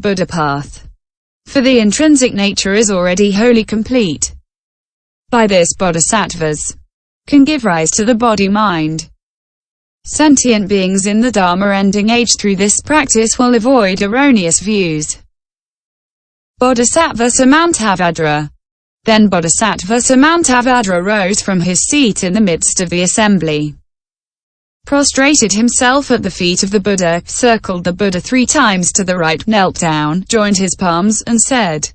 Buddha path. For the intrinsic nature is already wholly complete. By this bodhisattvas can give rise to the body-mind. Sentient beings in the Dharma Ending Age through this practice will avoid erroneous views. Bodhisattva Samantabhadra. Then Bodhisattva Samantabhadra rose from his seat in the midst of the assembly, prostrated himself at the feet of the Buddha, circled the Buddha 3 times to the right, knelt down, joined his palms, and said,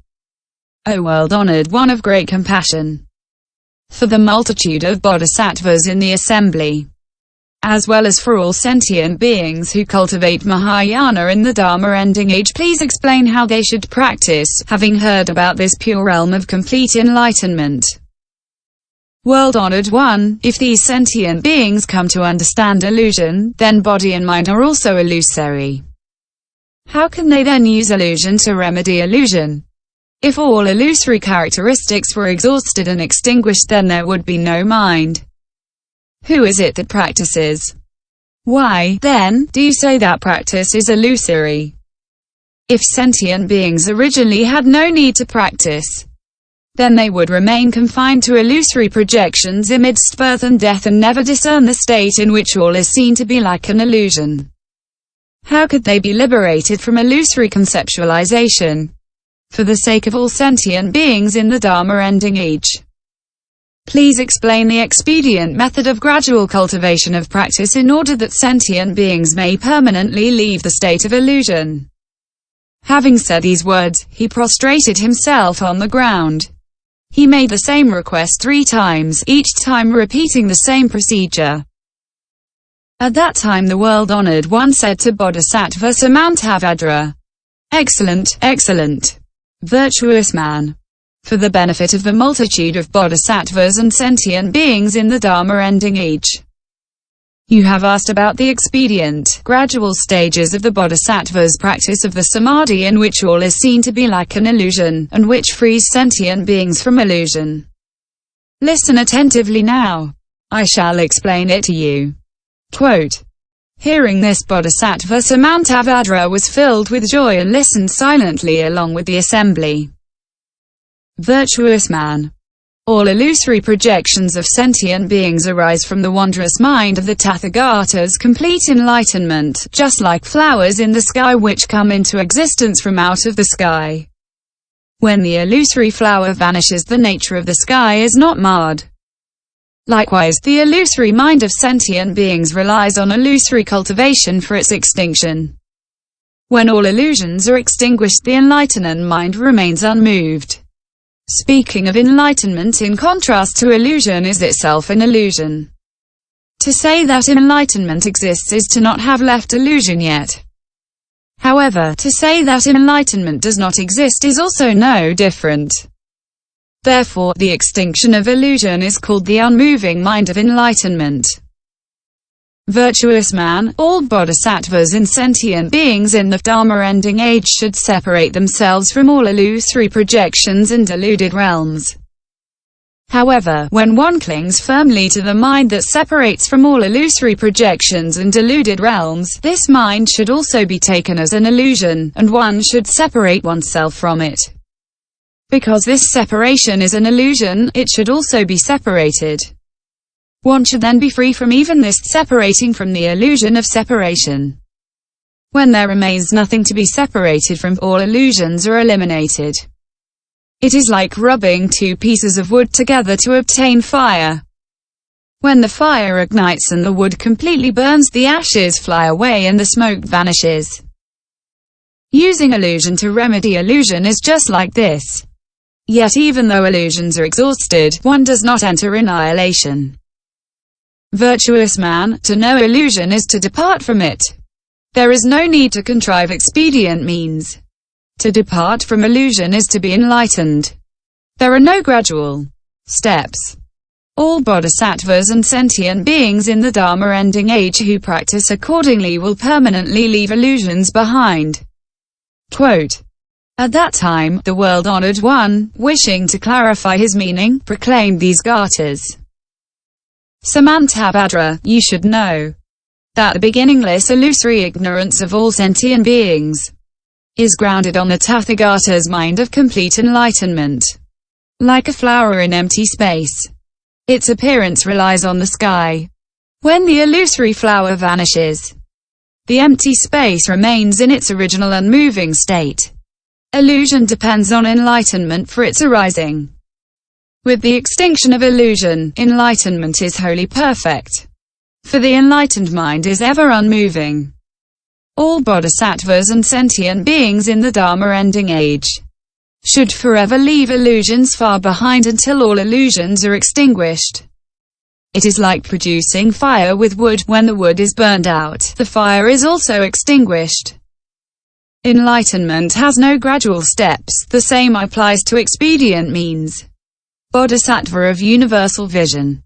"O world-honored one of great compassion, for the multitude of bodhisattvas in the assembly, as well as for all sentient beings who cultivate Mahayana in the Dharma Ending Age, please explain how they should practice, having heard about this pure realm of complete enlightenment. World-honored one, if these sentient beings come to understand illusion, then body and mind are also illusory. How can they then use illusion to remedy illusion? If all illusory characteristics were exhausted and extinguished, then there would be no mind. Who is it that practices? Why, then, do you say that practice is illusory? If sentient beings originally had no need to practice, then they would remain confined to illusory projections amidst birth and death and never discern the state in which all is seen to be like an illusion. How could they be liberated from illusory conceptualization? For the sake of all sentient beings in the Dharma Ending Age, please explain the expedient method of gradual cultivation of practice in order that sentient beings may permanently leave the state of illusion." Having said these words, he prostrated himself on the ground. He made the same request 3 times, each time repeating the same procedure. At that time the world-honored one said to Bodhisattva Samantabhadra, "Excellent, excellent, virtuous man. For the benefit of the multitude of bodhisattvas and sentient beings in the Dharma Ending Age, you have asked about the expedient, gradual stages of the bodhisattva's practice of the samadhi in which all is seen to be like an illusion, and which frees sentient beings from illusion. Listen attentively now. I shall explain it to you." Quote, hearing this, Bodhisattva Samantabhadra was filled with joy and listened silently along with the assembly. Virtuous man. All illusory projections of sentient beings arise from the wondrous mind of the Tathagata's complete enlightenment, just like flowers in the sky which come into existence from out of the sky. When the illusory flower vanishes, the nature of the sky is not marred. Likewise, the illusory mind of sentient beings relies on illusory cultivation for its extinction. When all illusions are extinguished, the enlightened mind remains unmoved. Speaking of enlightenment in contrast to illusion is itself an illusion. To say that enlightenment exists is to not have left illusion yet. However, to say that enlightenment does not exist is also no different. Therefore, the extinction of illusion is called the unmoving mind of enlightenment. Virtuous man, all bodhisattvas and sentient beings in the Dharma Ending Age should separate themselves from all illusory projections and deluded realms. However, when one clings firmly to the mind that separates from all illusory projections and deluded realms, this mind should also be taken as an illusion, and one should separate oneself from it. Because this separation is an illusion, it should also be separated. One should then be free from even this separating from the illusion of separation. When there remains nothing to be separated from, all illusions are eliminated. It is like rubbing 2 pieces of wood together to obtain fire. When the fire ignites and the wood completely burns, the ashes fly away and the smoke vanishes. Using illusion to remedy illusion is just like this. Yet even though illusions are exhausted, one does not enter annihilation. Virtuous man, to know illusion is to depart from it. There is no need to contrive expedient means. To depart from illusion is to be enlightened. There are no gradual steps. All bodhisattvas and sentient beings in the Dharma Ending Age who practice accordingly will permanently leave illusions behind. Quote, at that time, the world-honored one, wishing to clarify his meaning, proclaimed these gathas. Samantabhadra, you should know that the beginningless illusory ignorance of all sentient beings is grounded on the Tathagata's mind of complete enlightenment. Like a flower in empty space, its appearance relies on the sky. When the illusory flower vanishes, the empty space remains in its original unmoving state. Illusion depends on enlightenment for its arising. With the extinction of illusion, enlightenment is wholly perfect. For the enlightened mind is ever unmoving. All bodhisattvas and sentient beings in the Dharma Ending Age should forever leave illusions far behind until all illusions are extinguished. It is like producing fire with wood. When the wood is burned out, the fire is also extinguished. Enlightenment has no gradual steps. The same applies to expedient means. Bodhisattva of universal vision.